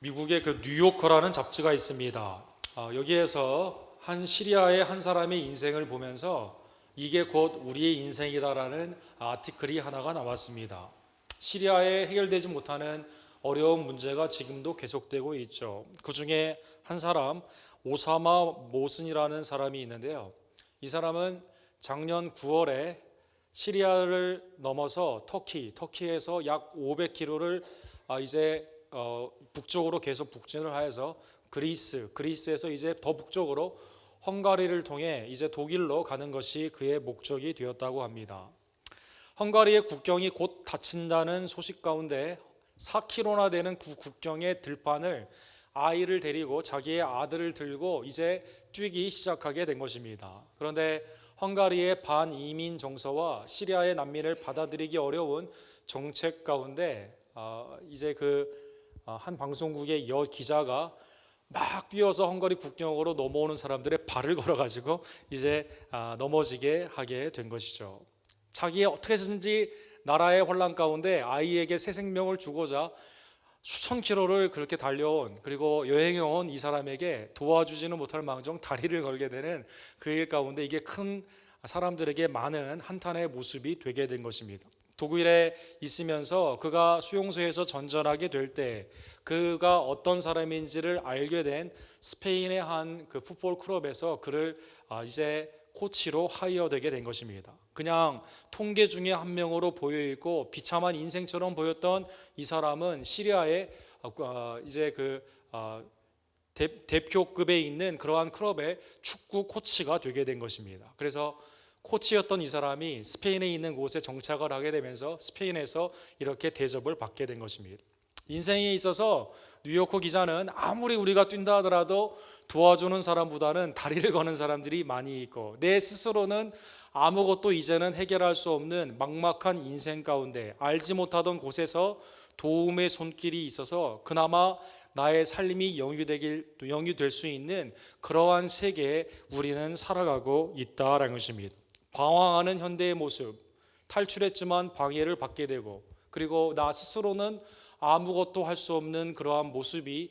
미국의 그 뉴요커라는 잡지가 있습니다. 여기에서 한 시리아의 한 사람의 인생을 보면서 이게 곧 우리의 인생이다라는 아티클이 하나가 나왔습니다. 시리아에 해결되지 못하는 어려운 문제가 지금도 계속되고 있죠. 그 중에 한 사람, 오사마 모슨이라는 사람이 있는데요. 이 사람은 작년 9월에 시리아를 넘어서 터키에서 약 500km를 이제 북쪽으로 계속 북진을 하여서 그리스에서 이제 더 북쪽으로 헝가리를 통해 이제 독일로 가는 것이 그의 목적이 되었다고 합니다. 헝가리의 국경이 곧 닫힌다는 소식 가운데 4km나 되는 그 국경의 들판을 아이를 데리고 자기의 아들을 들고 이제 뛰기 시작하게 된 것입니다. 그런데 헝가리의 반이민 정서와 시리아의 난민을 받아들이기 어려운 정책 가운데 이제 한 방송국의 여 기자가 막 뛰어서 헝가리 국경으로 넘어오는 사람들의 발을 걸어가지고 이제 넘어지게 하게 된 것이죠. 자기의 어떻게 해서든지 나라의 혼란 가운데 아이에게 새 생명을 주고자 수천 킬로를 그렇게 달려온 그리고 여행해온 이 사람에게 도와주지는 못할 망정 다리를 걸게 되는 그 일 가운데 이게 큰 사람들에게 많은 한탄의 모습이 되게 된 것입니다. 독일에 있으면서 그가 수용소에서 전전하게 될 때 그가 어떤 사람인지를 알게 된 스페인의 한 그 풋볼 클럽에서 그를 이제 코치로 하이어되게 된 것입니다. 그냥 통계 중에 한 명으로 보여 있고 비참한 인생처럼 보였던 이 사람은 시리아의 이제 대표급에 있는 그러한 클럽의 축구 코치가 되게 된 것입니다. 그래서 코치였던 이 사람이 스페인에 있는 곳에 정착을 하게 되면서 스페인에서 이렇게 대접을 받게 된 것입니다. 인생에 있어서 뉴요커 기자는 아무리 우리가 뛴다 하더라도 도와주는 사람보다는 다리를 거는 사람들이 많이 있고 내 스스로는 아무것도 이제는 해결할 수 없는 막막한 인생 가운데 알지 못하던 곳에서 도움의 손길이 있어서 그나마 나의 삶이 영위될 수 있는 그러한 세계에 우리는 살아가고 있다라는 것입니다. 방황하는 현대의 모습, 탈출했지만 방해를 받게 되고 그리고 나 스스로는 아무것도 할 수 없는 그러한 모습이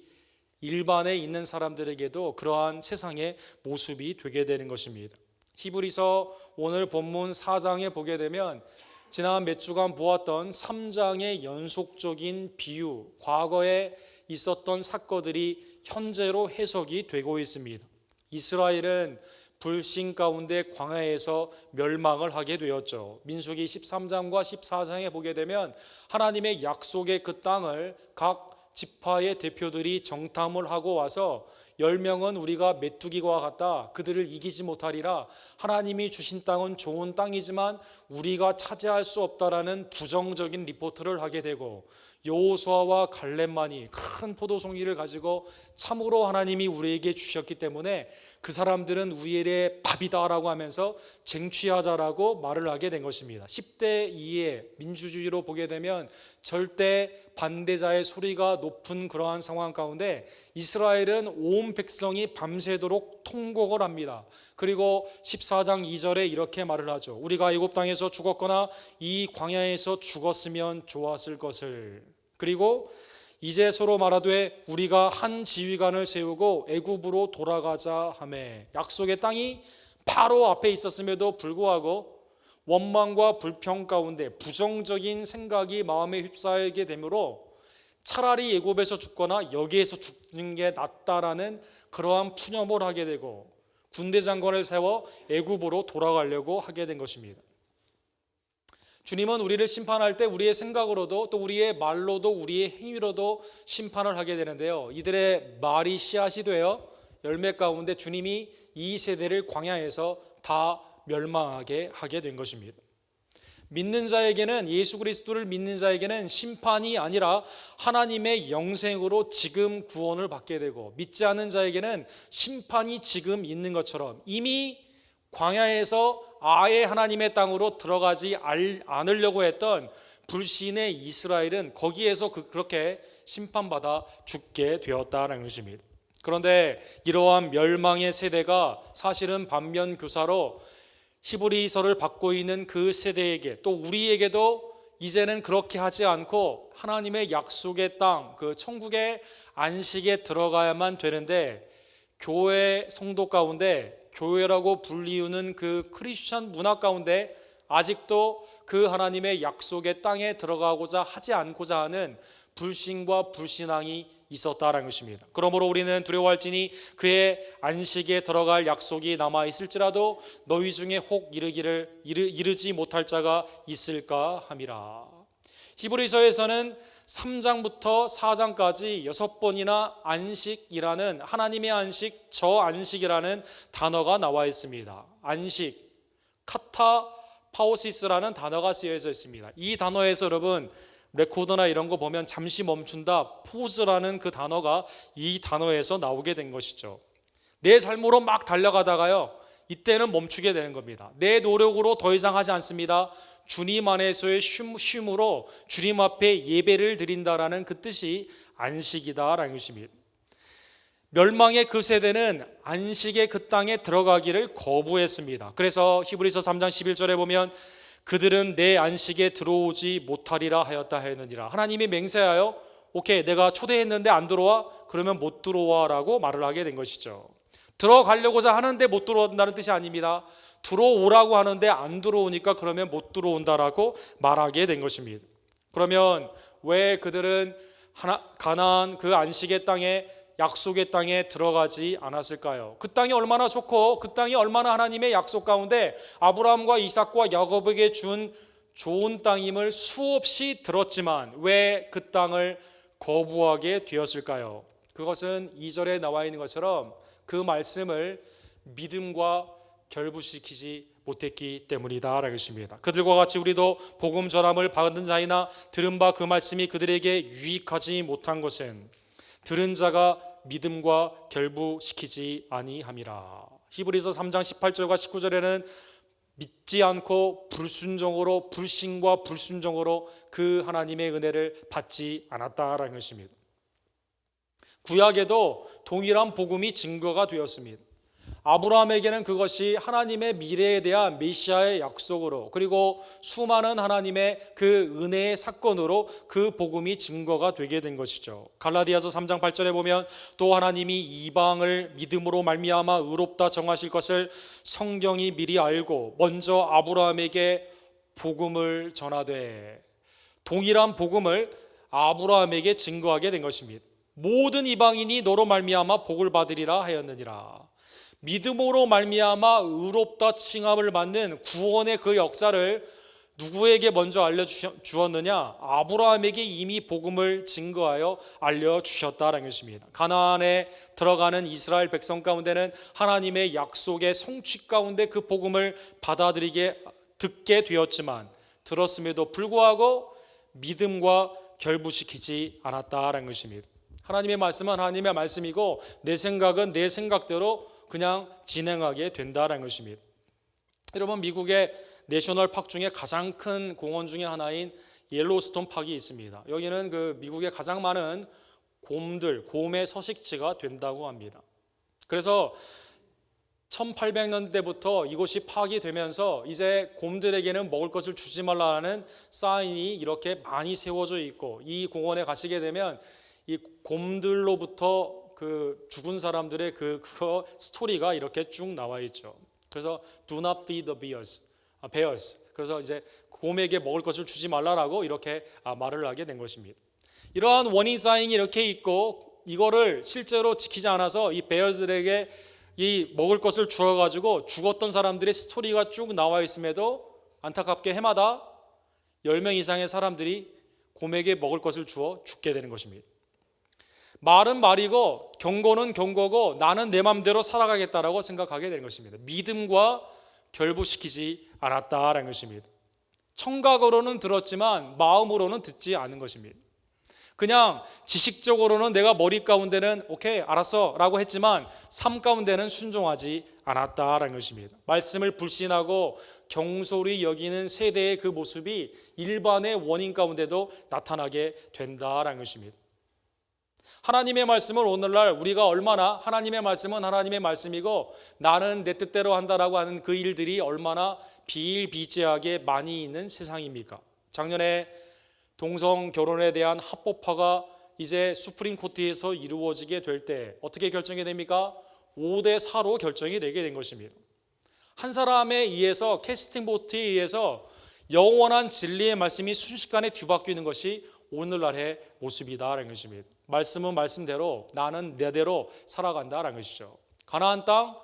일반에 있는 사람들에게도 그러한 세상의 모습이 되게 되는 것입니다. 히브리서 오늘 본문 4장에 보게 되면 지난 몇 주간 보았던 3장의 연속적인 비유, 과거에 있었던 사건들이 현재로 해석이 되고 있습니다. 이스라엘은 불신 가운데 광야에서 멸망을 하게 되었죠. 민수기 13장과 14장에 보게 되면 하나님의 약속의 그 땅을 각 지파의 대표들이 정탐을 하고 와서 10명은 우리가 메뚜기와 같다 그들을 이기지 못하리라 하나님이 주신 땅은 좋은 땅이지만 우리가 차지할 수 없다라는 부정적인 리포트를 하게 되고 여호수아와 갈렙만이 큰 포도송이를 가지고 참으로 하나님이 우리에게 주셨기 때문에 그 사람들은 우리의 밥이다라고 하면서 쟁취하자라고 말을 하게 된 것입니다. 10대 2의 민주주의로 보게 되면 절대 반대자의 소리가 높은 그러한 상황 가운데 이스라엘은 온 백성이 밤새도록 통곡을 합니다. 그리고 14장 2절에 이렇게 말을 하죠. 우리가 애굽 땅에서 죽었거나 이 광야에서 죽었으면 좋았을 것을. 그리고 이제 서로 말하되 우리가 한 지휘관을 세우고 애굽으로 돌아가자 하매 약속의 땅이 바로 앞에 있었음에도 불구하고 원망과 불평 가운데 부정적인 생각이 마음에 휩싸이게 되므로 차라리 애굽에서 죽거나 여기에서 죽는 게 낫다라는 그러한 푸념을 하게 되고 군대 장관을 세워 애굽으로 돌아가려고 하게 된 것입니다. 주님은 우리를 심판할 때 우리의 생각으로도 또 우리의 말로도 우리의 행위로도 심판을 하게 되는데요. 이들의 말이 씨앗이 되어 열매 가운데 주님이 이 세대를 광야에서 다 멸망하게 하게 된 것입니다. 믿는 자에게는 예수 그리스도를 믿는 자에게는 심판이 아니라 하나님의 영생으로 지금 구원을 받게 되고 믿지 않는 자에게는 심판이 지금 있는 것처럼 이미 광야에서 아예 하나님의 땅으로 들어가지 않으려고 했던 불신의 이스라엘은 거기에서 그렇게 심판받아 죽게 되었다는 것입니다. 그런데 이러한 멸망의 세대가 사실은 반면 교사로 히브리서를 받고 있는 그 세대에게 또 우리에게도 이제는 그렇게 하지 않고 하나님의 약속의 땅, 그 천국의 안식에 들어가야만 되는데, 교회 성도 가운데, 교회라고 불리우는 그 크리스천 문화 가운데 아직도 그 하나님의 약속의 땅에 들어가고자 하지 않고자 하는 불신과 불신앙이 있었다라는 것입니다. 그러므로 우리는 두려워할지니 그의 안식에 들어갈 약속이 남아 있을지라도 너희 중에 혹 이르지 못할 자가 있을까 함이라. 히브리서에서는 3장부터 4장까지 6번이나 안식이라는, 하나님의 안식, 저 안식이라는 단어가 나와 있습니다. 안식, 카타파오시스라는 단어가 쓰여져 있습니다. 이 단어에서 여러분 레코더나 이런 거 보면 잠시 멈춘다, 포즈라는 그 단어가 이 단어에서 나오게 된 것이죠. 내 삶으로 막 달려가다가요, 이때는 멈추게 되는 겁니다. 내 노력으로 더 이상 하지 않습니다. 주님 안에서의 쉼으로 주님 앞에 예배를 드린다라는 그 뜻이 안식이다라는 것입니다. 멸망의 그 세대는 안식의 그 땅에 들어가기를 거부했습니다. 그래서 히브리서 3장 11절에 보면 그들은 내 안식에 들어오지 못하리라 하였다 하였느니라. 하나님이 맹세하여 오케이, 내가 초대했는데 안 들어와? 그러면 못 들어와 라고 말을 하게 된 것이죠. 들어가려고자 하는데 못 들어온다는 뜻이 아닙니다. 들어오라고 하는데 안 들어오니까 그러면 못 들어온다라고 말하게 된 것입니다. 그러면 왜 그들은 가나안 그 안식의 땅에, 약속의 땅에 들어가지 않았을까요? 그 땅이 얼마나 좋고 그 땅이 얼마나 하나님의 약속 가운데 아브라함과 이삭과 야곱에게 준 좋은 땅임을 수없이 들었지만 왜 그 땅을 거부하게 되었을까요? 그것은 2절에 나와 있는 것처럼 그 말씀을 믿음과 결부시키지 못했기 때문이다라는 것입니다. 그들과 같이 우리도 복음 전함을 받은 자이나 들은 바 그 말씀이 그들에게 유익하지 못한 것은 들은 자가 믿음과 결부시키지 아니함이라. 히브리서 3장 18절과 19절에는 믿지 않고 불순종으로, 불신과 불순종으로 그 하나님의 은혜를 받지 않았다라는 것입니다. 구약에도 동일한 복음이 증거가 되었습니다. 아브라함에게는 그것이 하나님의 미래에 대한 메시아의 약속으로, 그리고 수많은 하나님의 그 은혜의 사건으로 그 복음이 증거가 되게 된 것이죠. 갈라디아서 3장 8절에 보면 또 하나님이 이방을 믿음으로 말미암아 의롭다 정하실 것을 성경이 미리 알고 먼저 아브라함에게 복음을 전하되, 동일한 복음을 아브라함에게 증거하게 된 것입니다. 모든 이방인이 너로 말미암아 복을 받으리라 하였느니라. 믿음으로 말미암아 의롭다 칭함을 받는 구원의 그 역사를 누구에게 먼저 알려주었느냐? 아브라함에게 이미 복음을 증거하여 알려주셨다는 것입니다. 가나안에 들어가는 이스라엘 백성 가운데는 하나님의 약속의 성취 가운데 그 복음을 듣게 되었지만, 들었음에도 불구하고 믿음과 결부시키지 않았다는 것입니다. 하나님의 말씀은 하나님의 말씀이고 내 생각은 내 생각대로 그냥 진행하게 된다는 것입니다. 여러분, 미국의 내셔널 팍 중에 가장 큰 공원 중에 하나인 옐로스톤 팍이 있습니다. 여기는 그 미국의 가장 많은 곰의 서식지가 된다고 합니다. 그래서 1800년대부터 이곳이 팍이 되면서 이제 곰들에게는 먹을 것을 주지 말라는 사인이 이렇게 많이 세워져 있고, 이 공원에 가시게 되면 이 곰들로부터 그 죽은 사람들의 그 스토리가 이렇게 쭉 나와 있죠. 그래서 do not feed the bears. 그래서 이제 곰에게 먹을 것을 주지 말라라고 이렇게 말을 하게 된 것입니다. 이러한 원인 사인이 이렇게 있고 이거를 실제로 지키지 않아서 이 베어들에게 이 먹을 것을 주어가지고 죽었던 사람들의 스토리가 쭉 나와 있음에도 안타깝게 해마다 10명 이상의 사람들이 곰에게 먹을 것을 주어 죽게 되는 것입니다. 말은 말이고 경고는 경고고 나는 내 맘대로 살아가겠다라고 생각하게 되는 것입니다. 믿음과 결부시키지 않았다라는 것입니다. 청각으로는 들었지만 마음으로는 듣지 않은 것입니다. 그냥 지식적으로는 내가 머리 가운데는 오케이 알았어 라고 했지만 삶 가운데는 순종하지 않았다라는 것입니다. 말씀을 불신하고 경솔히 여기는 세대의 그 모습이 일반의 원인 가운데도 나타나게 된다라는 것입니다. 하나님의 말씀을 오늘날 우리가 얼마나, 하나님의 말씀은 하나님의 말씀이고 나는 내 뜻대로 한다라고 하는 그 일들이 얼마나 비일비재하게 많이 있는 세상입니까? 작년에 동성 결혼에 대한 합법화가 이제 수프림 코트에서 이루어지게 될 때 어떻게 결정이 됩니까? 5대 4로 결정이 되게 된 것입니다. 한 사람에 의해서, 캐스팅 보트에 의해서 영원한 진리의 말씀이 순식간에 뒤바뀌는 것이 오늘날의 모습이다라는 것입니다. 말씀은 말씀대로, 나는 내대로 살아간다라는 것이죠. 가나안 땅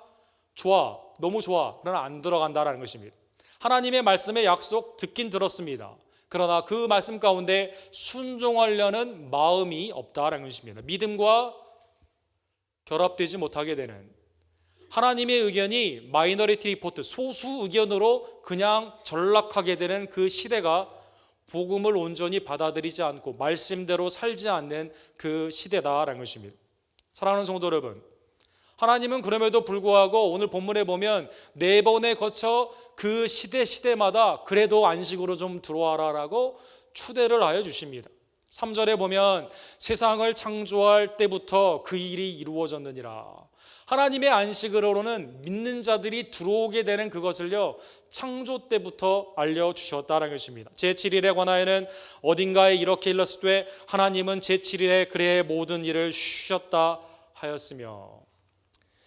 좋아, 너무 좋아, 그러나 안 들어간다라는 것입니다. 하나님의 말씀의 약속 듣긴 들었습니다. 그러나 그 말씀 가운데 순종하려는 마음이 없다라는 것입니다. 믿음과 결합되지 못하게 되는, 하나님의 의견이 마이너리티 리포트, 소수 의견으로 그냥 전락하게 되는 그 시대가 복음을 온전히 받아들이지 않고 말씀대로 살지 않는 그 시대다라는 것입니다. 사랑하는 성도 여러분, 하나님은 그럼에도 불구하고 오늘 본문에 보면 4번에 거쳐 그 시대마다 그래도 안식으로 좀 들어와라라고 초대를 하여 주십니다. 3절에 보면 세상을 창조할 때부터 그 일이 이루어졌느니라. 하나님의 안식으로는 믿는 자들이 들어오게 되는 그것을요, 창조 때부터 알려주셨다는 것입니다. 제7일에 관하여는 어딘가에 이렇게 일렀을 때 하나님은 제7일에 그의 모든 일을 쉬셨다 하였으며,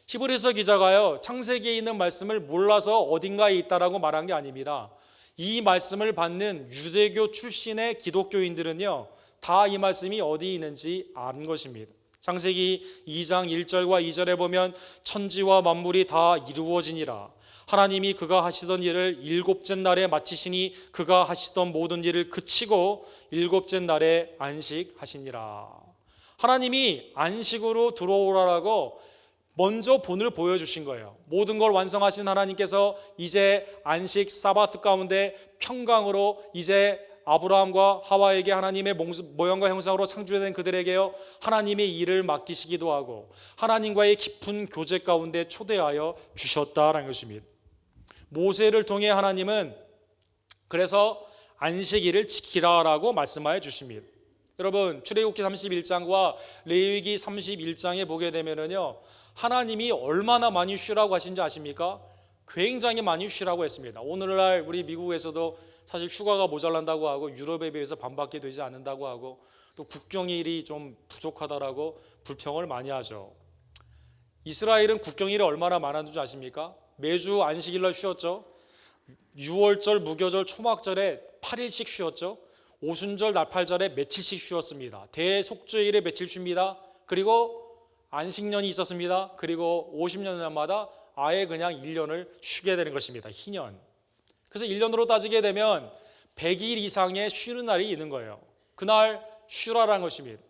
히브리서 기자가요, 창세기에 있는 말씀을 몰라서 어딘가에 있다라고 말한 게 아닙니다. 이 말씀을 받는 유대교 출신의 기독교인들은요, 다 이 말씀이 어디 있는지 아는 것입니다. 창세기 2장 1절과 2절에 보면 천지와 만물이 다 이루어지니라. 하나님이 그가 하시던 일을 일곱째 날에 마치시니 그가 하시던 모든 일을 그치고 일곱째 날에 안식하시니라. 하나님이 안식으로 들어오라라고 먼저 본을 보여주신 거예요. 모든 걸 완성하신 하나님께서 이제 안식 사바트 가운데 평강으로 이제 아브라함과 하와에게 하나님의 모형과 형상으로 창조된 그들에게요, 하나님의 일을 맡기시기도 하고 하나님과의 깊은 교제 가운데 초대하여 주셨다라는 것입니다. 모세를 통해 하나님은 그래서 안식일을 지키라라고 말씀하여 주십니다. 여러분, 출애굽기 31장과 레위기 31장에 보게 되면은요, 하나님이 얼마나 많이 쉬라고 하신지 아십니까? 굉장히 많이 쉬라고 했습니다. 오늘날 우리 미국에서도 사실 휴가가 모자란다고 하고 유럽에 비해서 반밖에 되지 않는다고 하고 또 국경일이 좀 부족하다라고 불평을 많이 하죠. 이스라엘은 국경일이 얼마나 많았는지 아십니까? 매주 안식일날 쉬었죠. 6월절, 무교절, 초막절에 8일씩 쉬었죠. 오순절, 나팔절에 며칠씩 쉬었습니다. 대속죄일에 며칠 쉽니다. 그리고 안식년이 있었습니다. 그리고 50년마다 아예 그냥 1년을 쉬게 되는 것입니다. 희년. 그래서 1년으로 따지게 되면 100일 이상의 쉬는 날이 있는 거예요. 그날 쉬라라는 것입니다.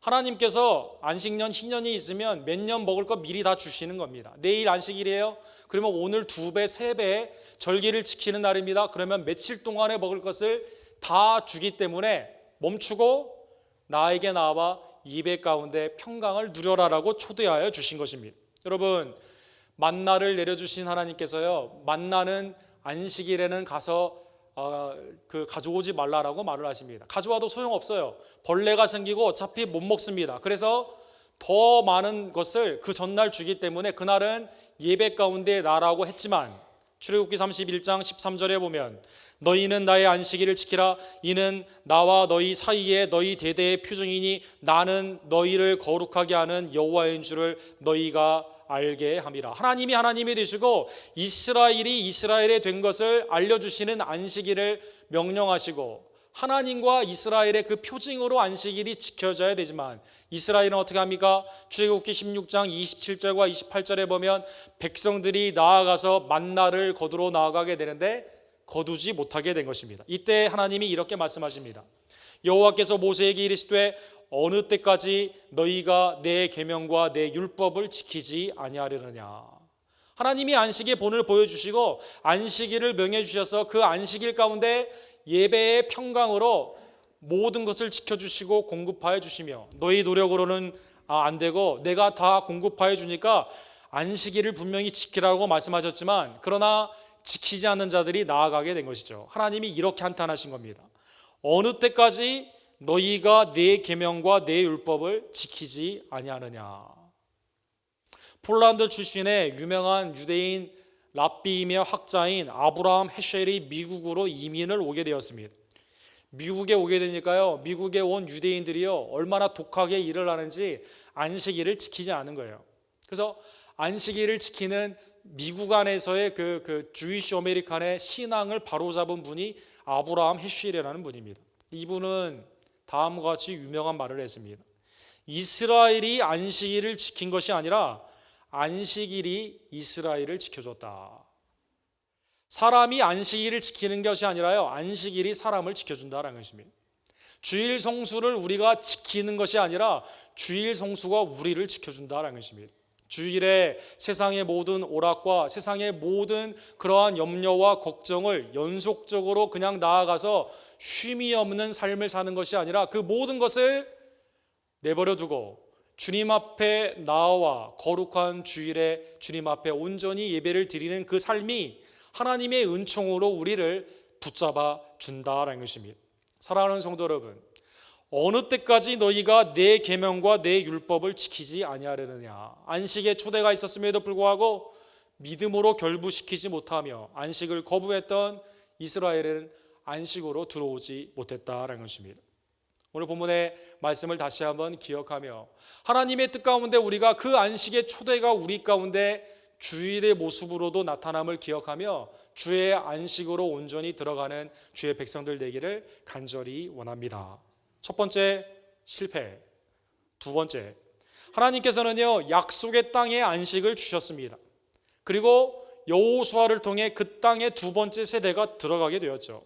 하나님께서 안식년, 희년이 있으면 몇 년 먹을 거 미리 다 주시는 겁니다. 내일 안식일이에요. 그러면 오늘 2배, 3배 절기를 지키는 날입니다. 그러면 며칠 동안에 먹을 것을 다 주기 때문에 멈추고 나에게 나와 2배 가운데 평강을 누려라라고 초대하여 주신 것입니다. 여러분, 만나를 내려주신 하나님께서요, 만나는 안식일에는 가서 가져오지 말라라고 말을 하십니다. 가져와도 소용없어요. 벌레가 생기고 어차피 못 먹습니다. 그래서 더 많은 것을 그 전날 주기 때문에 그날은 예배 가운데 나라고 했지만, 출애굽기 31장 13절에 보면 너희는 나의 안식일을 지키라. 이는 나와 너희 사이에 너희 대대의 표징이니 나는 너희를 거룩하게 하는 여호와인 줄을 너희가 알게 함이라. 하나님이 되시고 이스라엘이 이스라엘에 된 것을 알려주시는 안식일을 명령하시고, 하나님과 이스라엘의 그 표징으로 안식일이 지켜져야 되지만 이스라엘은 어떻게 합니까? 출애굽기 16장 27절과 28절에 보면 백성들이 나아가서 만나를 거두러 나아가게 되는데 거두지 못하게 된 것입니다. 이때 하나님이 이렇게 말씀하십니다. 여호와께서 모세에게 이르시되 어느 때까지 너희가 내 계명과 내 율법을 지키지 아니하려느냐. 하나님이 안식의 본을 보여주시고 안식일을 명해주셔서 그 안식일 가운데 예배의 평강으로 모든 것을 지켜주시고 공급하여 주시며, 너희 노력으로는 안 되고 내가 다 공급하여 주니까 안식일을 분명히 지키라고 말씀하셨지만, 그러나 지키지 않는 자들이 나아가게 된 것이죠. 하나님이 이렇게 한탄하신 겁니다. 어느 때까지 너희가 내 계명과 내 율법을 지키지 아니하느냐. 폴란드 출신의 유명한 유대인 랍비이며 학자인 아브라함 헤셸이 미국으로 이민을 오게 되었습니다. 미국에 오게 되니까요, 미국에 온 유대인들이요 얼마나 독하게 일을 하는지 안식일을 지키지 않은 거예요. 그래서 안식일을 지키는 미국 안에서의 그 주이시 어메리칸의 신앙을 바로잡은 분이 아브라함 헤쉬엘이라는 분입니다. 이분은 다음과 같이 유명한 말을 했습니다. 이스라엘이 안식일을 지킨 것이 아니라 안식일이 이스라엘을 지켜줬다. 사람이 안식일을 지키는 것이 아니라요, 안식일이 사람을 지켜준다라는 것입니다. 주일 성수를 우리가 지키는 것이 아니라 주일 성수가 우리를 지켜준다라는 것입니다. 주일에 세상의 모든 오락과 세상의 모든 그러한 염려와 걱정을 연속적으로 그냥 나아가서 쉼이 없는 삶을 사는 것이 아니라 그 모든 것을 내버려 두고 주님 앞에 나와 거룩한 주일에 주님 앞에 온전히 예배를 드리는 그 삶이 하나님의 은총으로 우리를 붙잡아 준다라는 것입니다. 사랑하는 성도 여러분, 어느 때까지 너희가 내 계명과 내 율법을 지키지 아니하려느냐. 안식에 초대가 있었음에도 불구하고 믿음으로 결부시키지 못하며 안식을 거부했던 이스라엘은 안식으로 들어오지 못했다라는 것입니다. 오늘 본문의 말씀을 다시 한번 기억하며 하나님의 뜻 가운데 우리가 그 안식의 초대가 우리 가운데 주일의 모습으로도 나타남을 기억하며 주의 안식으로 온전히 들어가는 주의 백성들 되기를 간절히 원합니다. 첫 번째, 실패. 두 번째, 하나님께서는요 약속의 땅에 안식을 주셨습니다. 그리고 여호수아를 통해 그 땅의 두 번째 세대가 들어가게 되었죠.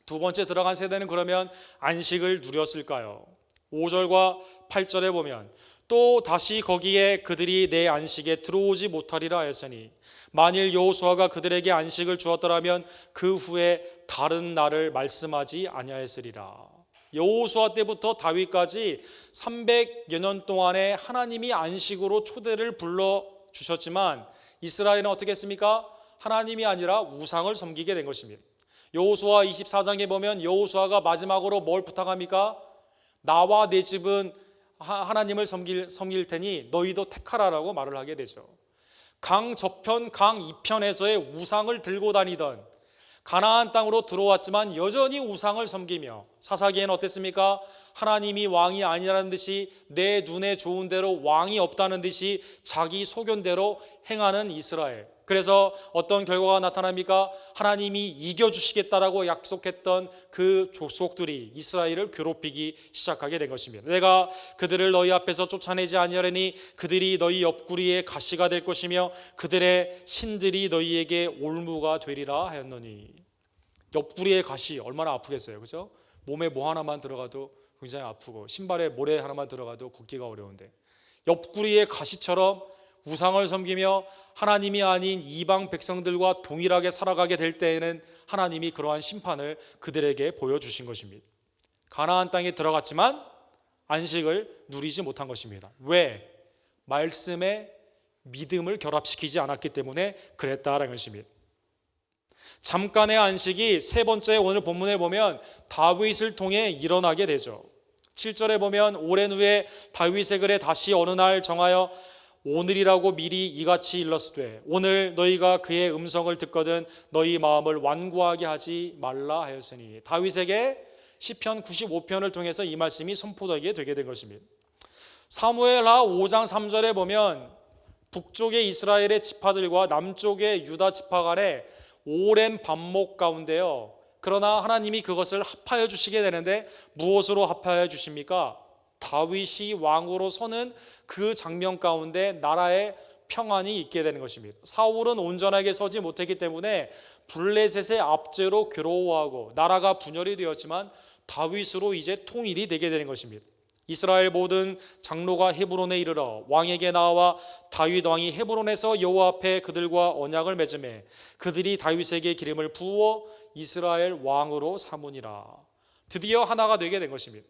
두 번째 들어간 세대는 그러면 안식을 누렸을까요? 5절과 8절에 보면 또 다시 거기에 그들이 내 안식에 들어오지 못하리라 했으니 만일 여호수아가 그들에게 안식을 주었더라면 그 후에 다른 날을 말씀하지 아니하였으리라. 여호수아 때부터 다윗까지 300여 년 동안에 하나님이 안식으로 초대를 불러주셨지만 이스라엘은 어떻게 했습니까? 하나님이 아니라 우상을 섬기게 된 것입니다. 여호수아 24장에 보면 여호수아가 마지막으로 뭘 부탁합니까? 나와 내 집은 하나님을 섬길 테니 너희도 택하라라고 말을 하게 되죠. 강 저편, 강 이편에서의 우상을 들고 다니던 가나안 땅으로 들어왔지만 여전히 우상을 섬기며 사사기에는 어땠습니까? 하나님이 왕이 아니라는 듯이 내 눈에 좋은 대로 왕이 없다는 듯이 자기 소견대로 행하는 이스라엘. 그래서 어떤 결과가 나타납니까? 하나님이 이겨주시겠다라고 약속했던 그 족속들이 이스라엘을 괴롭히기 시작하게 된 것입니다. 내가 그들을 너희 앞에서 쫓아내지 아니하려니 그들이 너희 옆구리에 가시가 될 것이며 그들의 신들이 너희에게 올무가 되리라 하였노니. 옆구리에 가시 얼마나 아프겠어요, 그죠? 몸에 뭐 하나만 들어가도 굉장히 아프고 신발에 모래 하나만 들어가도 걷기가 어려운데 옆구리에 가시처럼 우상을 섬기며 하나님이 아닌 이방 백성들과 동일하게 살아가게 될 때에는 하나님이 그러한 심판을 그들에게 보여주신 것입니다. 가나안 땅에 들어갔지만 안식을 누리지 못한 것입니다. 왜? 말씀에 믿음을 결합시키지 않았기 때문에 그랬다라는 것입니다. 잠깐의 안식이 세 번째 오늘 본문에 보면 다윗을 통해 일어나게 되죠. 7절에 보면 오랜 후에 다윗의 글에 다시 어느 날 정하여 오늘이라고 미리 이같이 일렀으되 오늘 너희가 그의 음성을 듣거든 너희 마음을 완고하게 하지 말라 하였으니. 다윗에게 시편 95편을 통해서 이 말씀이 선포되게 되게 된 것입니다. 사무엘하 5장 3절에 보면 북쪽의 이스라엘의 지파들과 남쪽의 유다 지파 간에 오랜 반목 가운데요, 그러나 하나님이 그것을 합하여 주시게 되는데 무엇으로 합하여 주십니까? 다윗이 왕으로 서는 그 장면 가운데 나라의 평안이 있게 되는 것입니다. 사울은 온전하게 서지 못했기 때문에 블레셋의 압제로 괴로워하고 나라가 분열이 되었지만 다윗으로 이제 통일이 되게 되는 것입니다. 이스라엘 모든 장로가 헤브론에 이르러 왕에게 나와 다윗 왕이 헤브론에서 여호와 앞에 그들과 언약을 맺음에 그들이 다윗에게 기름을 부어 이스라엘 왕으로 삼으니라. 드디어 하나가 되게 된 것입니다.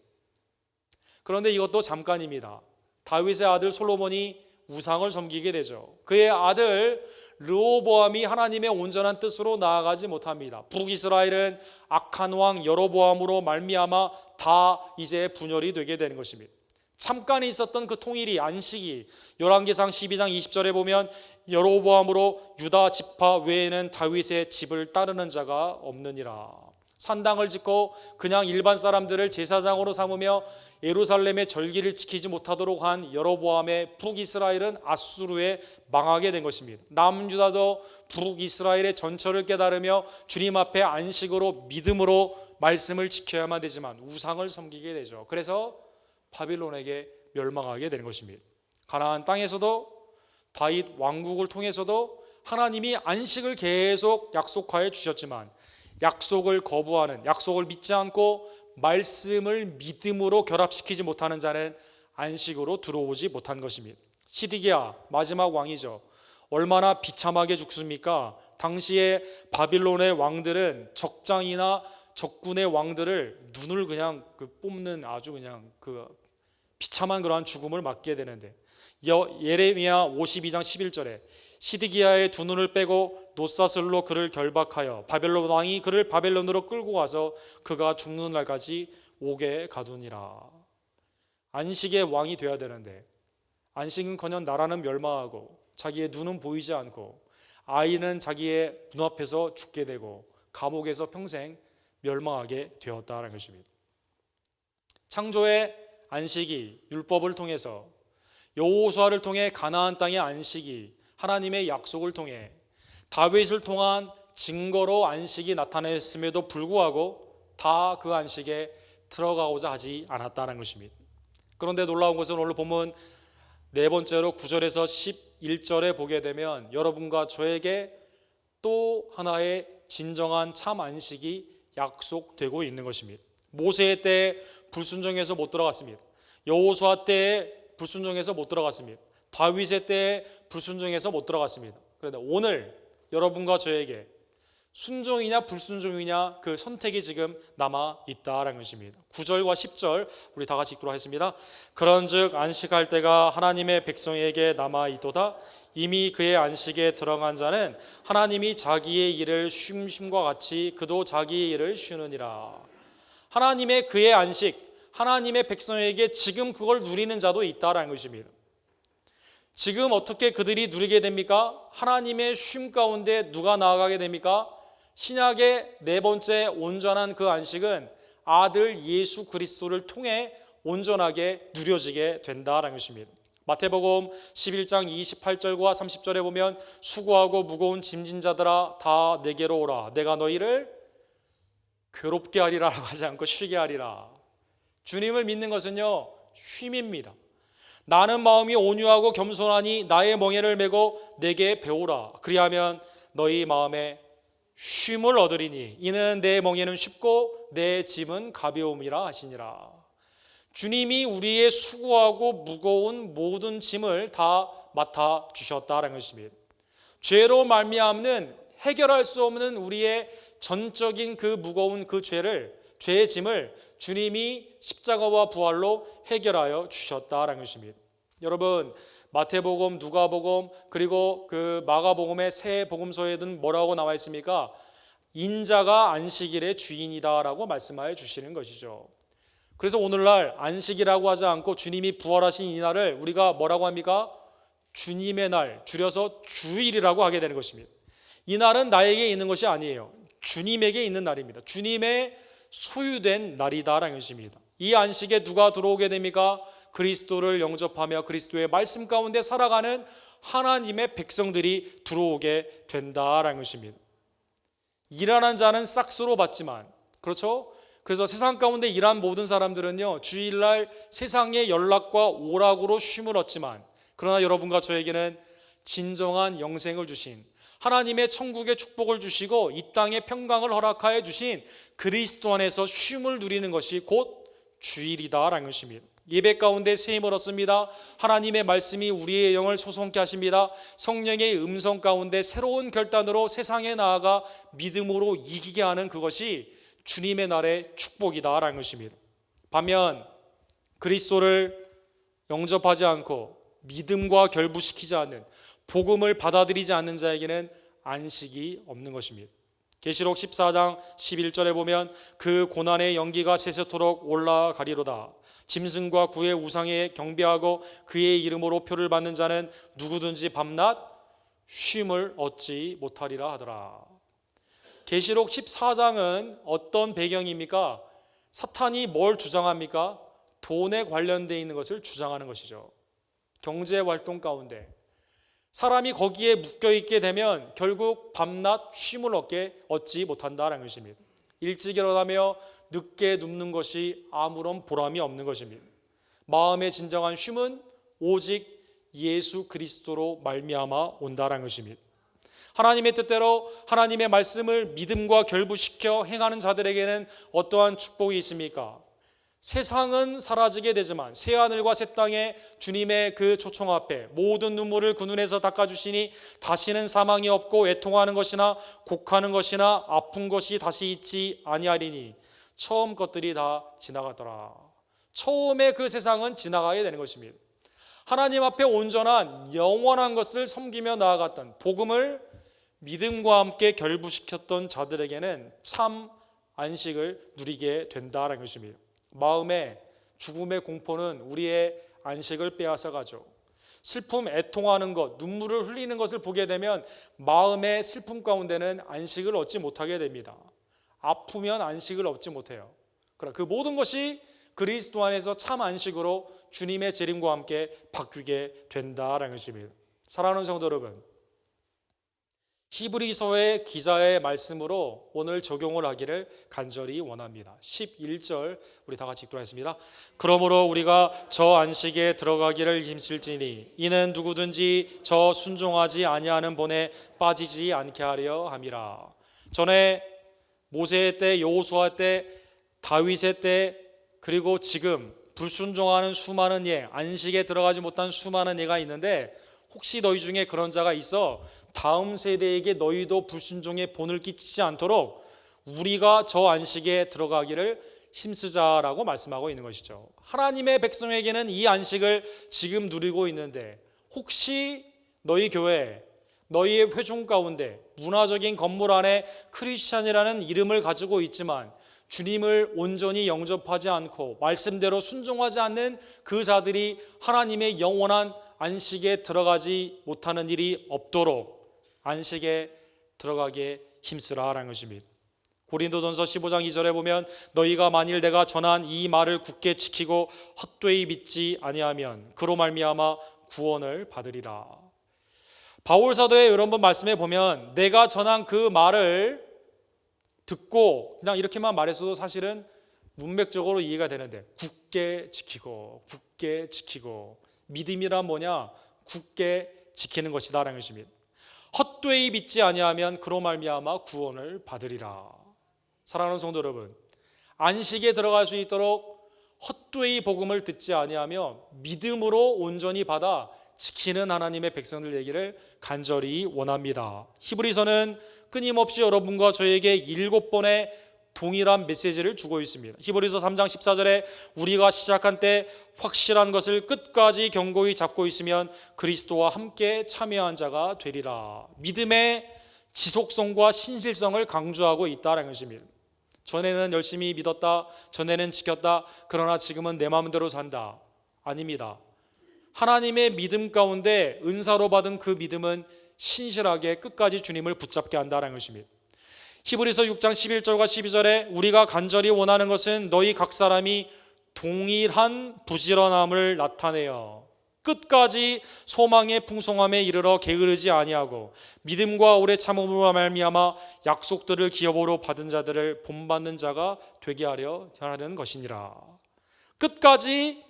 그런데 이것도 잠깐입니다. 다윗의 아들 솔로몬이 우상을 섬기게 되죠. 그의 아들 르호보암이 하나님의 온전한 뜻으로 나아가지 못합니다. 북이스라엘은 악한 왕 여로보암으로 말미암아 다 이제 분열이 되게 되는 것입니다. 잠깐 있었던 그 통일이, 안식이 열왕기상 12장 20절에 보면 여로보암으로 유다 지파 외에는 다윗의 집을 따르는 자가 없느니라. 산당을 짓고 그냥 일반 사람들을 제사장으로 삼으며 예루살렘의 절기를 지키지 못하도록 한 여로보암의 북이스라엘은 아수르에 망하게 된 것입니다. 남유다도 북이스라엘의 전철을 깨달으며 주님 앞에 안식으로 믿음으로 말씀을 지켜야만 되지만 우상을 섬기게 되죠. 그래서 바빌론에게 멸망하게 되는 것입니다. 가나안 땅에서도 다윗 왕국을 통해서도 하나님이 안식을 계속 약속하여 주셨지만 약속을 거부하는, 약속을 믿지 않고 말씀을 믿음으로 결합시키지 못하는 자는 안식으로 들어오지 못한 것입니다. 시드기야 마지막 왕이죠. 얼마나 비참하게 죽습니까? 당시에 바빌론의 왕들은 적장이나 적군의 왕들을 눈을 그냥 뽑는 아주 그냥 비참한 그러한 죽음을 맞게 되는데, 예레미야 52장 11절에 시드기야의 두 눈을 빼고 놋사슬로 그를 결박하여 바벨론 왕이 그를 바벨론으로 끌고 가서 그가 죽는 날까지 옥에 가두니라. 안식의 왕이 되어야 되는데 안식은커녕 나라는 멸망하고 자기의 눈은 보이지 않고 아이는 자기의 눈앞에서 죽게 되고 감옥에서 평생 멸망하게 되었다는 것입니다. 창조의 안식이 율법을 통해서, 여호수아를 통해 가나안 땅의 안식이, 하나님의 약속을 통해 다윗을 통한 증거로 안식이 나타냈음에도 불구하고 다 그 안식에 들어가고자 하지 않았다는 것입니다. 그런데 놀라운 것은 오늘 본문 네 번째로 9절에서 11절에 보게 되면 여러분과 저에게 또 하나의 진정한 참 안식이 약속되고 있는 것입니다. 모세의 때에 불순종해서 못 들어갔습니다. 여호수아 때에 불순종해서 못 들어갔습니다. 다윗의 때에 불순종해서 못 들어갔습니다. 그런데 오늘 여러분과 저에게 순종이냐 불순종이냐 그 선택이 지금 남아 있다라는 것입니다. 9절과 10절 우리 다 같이 읽도록 하겠습니다. 그런즉 안식할 때가 하나님의 백성에게 남아 있도다. 이미 그의 안식에 들어간 자는 하나님이 자기의 일을 쉼과 같이 그도 자기의 일을 쉬느니라. 하나님의 그의 안식, 하나님의 백성에게 지금 그걸 누리는 자도 있다라는 것입니다. 지금 어떻게 그들이 누리게 됩니까? 하나님의 쉼 가운데 누가 나아가게 됩니까? 신약의 네 번째 온전한 그 안식은 아들 예수 그리스도를 통해 온전하게 누려지게 된다라는 것입니다. 마태복음 11장 28절과 30절에 보면 수고하고 무거운 짐진 자들아 다 내게로 오라. 내가 너희를 괴롭게 하리라라고 하지 않고 쉬게 하리라. 주님을 믿는 것은요, 쉼입니다. 나는 마음이 온유하고 겸손하니 나의 멍에를 메고 내게 배우라. 그리하면 너희 마음에 쉼을 얻으리니 이는 내 멍에는 쉽고 내 짐은 가벼움이라 하시니라. 주님이 우리의 수고하고 무거운 모든 짐을 다 맡아 주셨다는 것입니다. 죄로 말미암는 해결할 수 없는 우리의 전적인 그 무거운 그 죄의 짐을 주님이 십자가와 부활로 해결하여 주셨다는 것입니다. 여러분, 마태복음, 누가복음 그리고 그 마가복음의 세 복음서에는 뭐라고 나와 있습니까? 인자가 안식일의 주인이다라고 말씀하여 주시는 것이죠. 그래서 오늘날 안식이라고 하지 않고 주님이 부활하신 이 날을 우리가 뭐라고 합니까? 주님의 날, 줄여서 주일이라고 하게 되는 것입니다. 이 날은 나에게 있는 것이 아니에요. 주님에게 있는 날입니다. 주님의 소유된 날이다라는 것입니다. 이 안식에 누가 들어오게 됩니까? 그리스도를 영접하며 그리스도의 말씀 가운데 살아가는 하나님의 백성들이 들어오게 된다라는 것입니다. 일하는 자는 싹수로 받지만, 그렇죠? 그래서 세상 가운데 일한 모든 사람들은요, 주일날 세상의 연락과 오락으로 쉼을 얻지만, 그러나 여러분과 저에게는 진정한 영생을 주신 하나님의 천국의 축복을 주시고 이 땅의 평강을 허락하여 주신 그리스도 안에서 쉼을 누리는 것이 곧 주일이다라는 것입니다. 예배 가운데 새 힘을 얻습니다. 하나님의 말씀이 우리의 영을 소송케 하십니다. 성령의 음성 가운데 새로운 결단으로 세상에 나아가 믿음으로 이기게 하는 그것이 주님의 날의 축복이다라는 것입니다. 반면 그리스도를 영접하지 않고 믿음과 결부시키지 않는, 복음을 받아들이지 않는 자에게는 안식이 없는 것입니다. 계시록 14장 11절에 보면 그 고난의 연기가 세세토록 올라가리로다. 짐승과 그의 우상에 경배하고 그의 이름으로 표를 받는 자는 누구든지 밤낮 쉼을 얻지 못하리라 하더라. 계시록 14장은 어떤 배경입니까? 사탄이 뭘 주장합니까? 돈에 관련되어 있는 것을 주장하는 것이죠. 경제 활동 가운데 사람이 거기에 묶여 있게 되면 결국 밤낮 쉼을 얻지 못한다는 것입니다. 일찍 일어나며 늦게 눕는 것이 아무런 보람이 없는 것입니다. 마음의 진정한 쉼은 오직 예수 그리스도로 말미암아 온다는 것입니다. 하나님의 뜻대로 하나님의 말씀을 믿음과 결부시켜 행하는 자들에게는 어떠한 축복이 있습니까? 세상은 사라지게 되지만 새하늘과 새 땅에 주님의 그 초청 앞에 모든 눈물을 그 눈에서 닦아주시니 다시는 사망이 없고 애통하는 것이나 곡하는 것이나 아픈 것이 다시 있지 아니하리니 처음 것들이 다 지나가더라. 처음에 그 세상은 지나가게 되는 것입니다. 하나님 앞에 온전한 영원한 것을 섬기며 나아갔던 복음을 믿음과 함께 결부시켰던 자들에게는 참 안식을 누리게 된다는 것입니다. 마음의 죽음의 공포는 우리의 안식을 빼앗아가죠. 슬픔, 애통하는 것, 눈물을 흘리는 것을 보게 되면 마음의 슬픔 가운데는 안식을 얻지 못하게 됩니다. 아프면 안식을 얻지 못해요. 그 모든 것이 그리스도 안에서 참 안식으로 주님의 재림과 함께 바뀌게 된다는 것입니다. 사랑하는 성도 여러분, 히브리서의 기자의 말씀으로 오늘 적용을 하기를 간절히 원합니다. 11절 우리 다 같이 읽도록 그러므로 우리가 저 안식에 들어가기를 힘쓸지니 이는 누구든지 저 순종하지 아니하는 본에 빠지지 않게 하려 함이라. 전에 모세의 때, 여호수아 때, 다윗의 때, 그리고 지금 불순종하는 수많은 안식에 들어가지 못한 수많은 예가 있는데 혹시 너희 중에 그런 자가 있어 다음 세대에게 너희도 불순종의 본을 끼치지 않도록 우리가 저 안식에 들어가기를 힘쓰자라고 말씀하고 있는 것이죠. 하나님의 백성에게는 이 안식을 지금 누리고 있는데 혹시 너희 교회, 너희의 회중 가운데 문화적인 건물 안에 크리스찬이라는 이름을 가지고 있지만 주님을 온전히 영접하지 않고 말씀대로 순종하지 않는 그 자들이 하나님의 영원한 안식에 들어가지 못하는 일이 없도록 안식에 들어가게 힘쓰라라는 것입니다. 고린도전서 15장 2절에 보면 너희가 만일 내가 전한 이 말을 굳게 지키고 헛되이 믿지 아니하면 그로 말미암아 구원을 받으리라. 바울 사도의 여러 번 말씀해 보면 내가 전한 그 말을 듣고 그냥 이렇게만 말했어도 사실은 문맥적으로 이해가 되는데 굳게 지키고 굳게 지키고 믿음이란 뭐냐? 굳게 지키는 것이다라는 것입니다. 헛되이 믿지 아니하면 그로 말미암아 구원을 받으리라. 사랑하는 성도 여러분, 안식에 들어갈 수 있도록 헛되이 복음을 듣지 아니하며 믿음으로 온전히 받아 지키는 하나님의 백성들 되기를 간절히 원합니다. 히브리서는 끊임없이 여러분과 저에게 7번의 동일한 메시지를 주고 있습니다. 히브리서 3장 14절에 우리가 시작한 때 확실한 것을 끝까지 견고히 잡고 있으면 그리스도와 함께 참여한 자가 되리라. 믿음의 지속성과 신실성을 강조하고 있다는 것입니다. 전에는 열심히 믿었다, 전에는 지켰다, 그러나 지금은 내 마음대로 산다. 아닙니다. 하나님의 믿음 가운데 은사로 받은 그 믿음은 신실하게 끝까지 주님을 붙잡게 한다는 것입니다. 히브리서 6장 11절과 12절에 우리가 간절히 원하는 것은 너희 각 사람이 동일한 부지런함을 나타내어 끝까지 소망의 풍성함에 이르러 게으르지 아니하고 믿음과 오래 참음으로 말미암아 약속들을 기업으로 받은 자들을 본받는 자가 되게 하려는 것이니라. 끝까지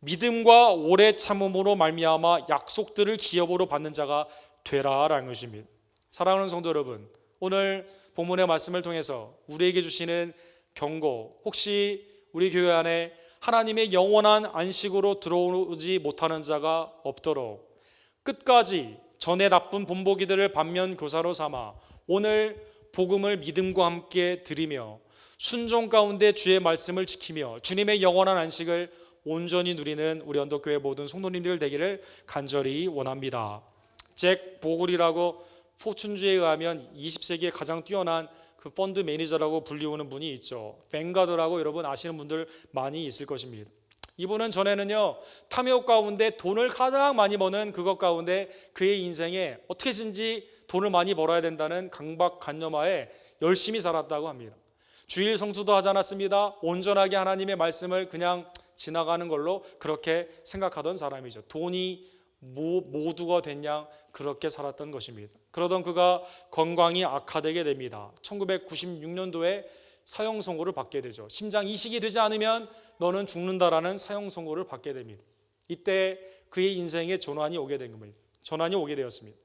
믿음과 오래 참음으로 말미암아 약속들을 기업으로 받는 자가 되라라는 것입니다. 사랑하는 성도 여러분, 오늘 본문의 말씀을 통해서 우리에게 주시는 경고, 혹시 우리 교회 안에 하나님의 영원한 안식으로 들어오지 못하는 자가 없도록 끝까지 전에 나쁜 본보기들을 반면교사로 삼아 오늘 복음을 믿음과 함께 드리며 순종 가운데 주의 말씀을 지키며 주님의 영원한 안식을 온전히 누리는 우리 언덕교회 모든 성도님들 되기를 간절히 원합니다. 잭 보글이라고 포춘주에 의하면 20세기에 가장 뛰어난 그 펀드 매니저라고 불리우는 분이 있죠. 뱅가드라고 여러분 아시는 분들 많이 있을 것입니다. 이분은 전에는요 탐욕 가운데 돈을 가장 많이 버는 그것 가운데 그의 인생에 어떻게든지 돈을 많이 벌어야 된다는 강박관념하에 열심히 살았다고 합니다. 주일 성수도 하지 않았습니다. 온전하게 하나님의 말씀을 그냥 지나가는 걸로 그렇게 생각하던 사람이죠. 돈이 모두가 된 양 그렇게 살았던 것입니다. 그러던 그가 건강이 악화되게 됩니다. 1996년도에 사형 선고를 받게 되죠. 심장 이식이 되지 않으면 너는 죽는다라는 사형 선고를 받게 됩니다. 이때 그의 인생에 전환이 오게 된 겁니다. 전환이 오게 되었습니다.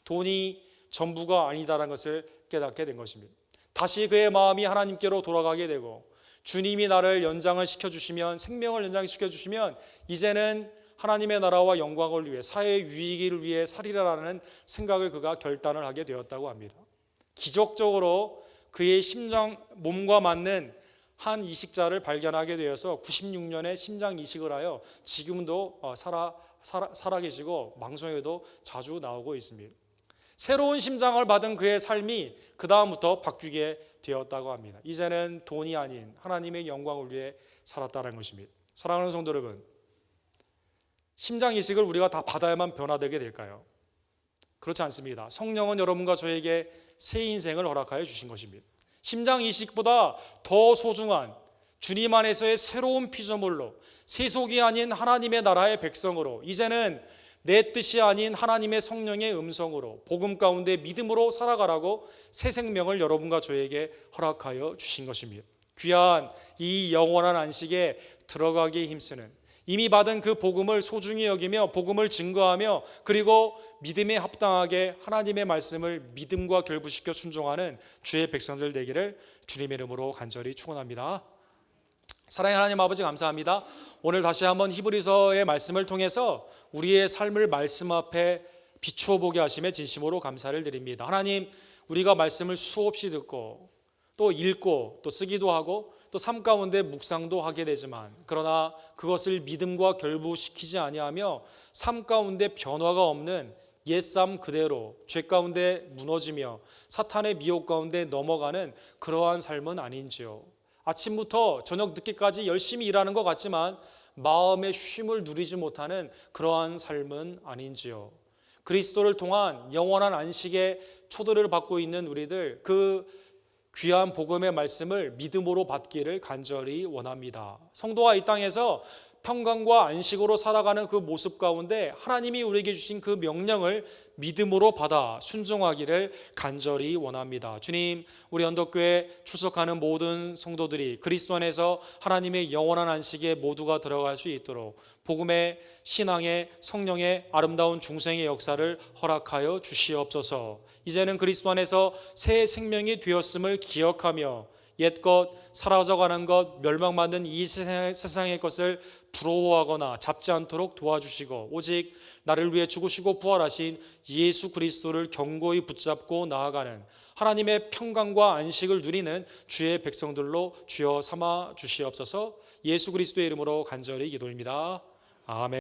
돈이 전부가 아니다라는 것을 깨닫게 된 것입니다. 다시 그의 마음이 하나님께로 돌아가게 되고 주님이 나를 연장을 시켜주시면, 생명을 연장시켜 주시면 이제는 하나님의 나라와 영광을 위해, 사회의 유익을 위해 살리라라는 생각을 그가 결단을 하게 되었다고 합니다. 기적적으로 그의 몸과 맞는 한 이식자를 발견하게 되어서 96년에 심장 이식을 하여 지금도 살아 계시고 방송에도 자주 나오고 있습니다. 새로운 심장을 받은 그의 삶이 그 다음부터 바뀌게 되었다고 합니다. 이제는 돈이 아닌 하나님의 영광을 위해 살았다는 것입니다. 사랑하는 성도 여러분, 심장 이식을 우리가 다 받아야만 변화되게 될까요? 그렇지 않습니다. 성령은 여러분과 저에게 새 인생을 허락하여 주신 것입니다. 심장 이식보다 더 소중한 주님 안에서의 새로운 피조물로, 세속이 아닌 하나님의 나라의 백성으로, 이제는 내 뜻이 아닌 하나님의 성령의 음성으로 복음 가운데 믿음으로 살아가라고 새 생명을 여러분과 저에게 허락하여 주신 것입니다. 귀한 이 영원한 안식에 들어가기에 힘쓰는, 이미 받은 그 복음을 소중히 여기며 복음을 증거하며 그리고 믿음에 합당하게 하나님의 말씀을 믿음과 결부시켜 순종하는 주의 백성들 되기를 주님의 이름으로 간절히 축원합니다. 사랑의 하나님 아버지, 감사합니다. 오늘 다시 한번 히브리서의 말씀을 통해서 우리의 삶을 말씀 앞에 비추어 보게 하심에 진심으로 감사를 드립니다. 하나님, 우리가 말씀을 수없이 듣고 또 읽고 또 쓰기도 하고 또 삶 가운데 묵상도 하게 되지만, 그러나 그것을 믿음과 결부시키지 아니하며 삶 가운데 변화가 없는 옛삶 그대로 죄 가운데 무너지며 사탄의 미혹 가운데 넘어가는 그러한 삶은 아닌지요. 아침부터 저녁 늦게까지 열심히 일하는 것 같지만 마음의 쉼을 누리지 못하는 그러한 삶은 아닌지요. 그리스도를 통한 영원한 안식의 초대를 받고 있는 우리들, 그 귀한 복음의 말씀을 믿음으로 받기를 간절히 원합니다. 성도가 이 땅에서 평강과 안식으로 살아가는 그 모습 가운데 하나님이 우리에게 주신 그 명령을 믿음으로 받아 순종하기를 간절히 원합니다. 주님, 우리 언덕교회 출석하는 모든 성도들이 그리스도 안에서 하나님의 영원한 안식에 모두가 들어갈 수 있도록 복음의, 신앙의, 성령의 아름다운 중생의 역사를 허락하여 주시옵소서. 이제는 그리스도 안에서 새 생명이 되었음을 기억하며 옛것, 사라져가는 것, 멸망받는 이 세상의 것을 부러워하거나 잡지 않도록 도와주시고 오직 나를 위해 죽으시고 부활하신 예수 그리스도를 견고히 붙잡고 나아가는 하나님의 평강과 안식을 누리는 주의 백성들로 주여 삼아 주시옵소서. 예수 그리스도의 이름으로 간절히 기도합니다. 아멘.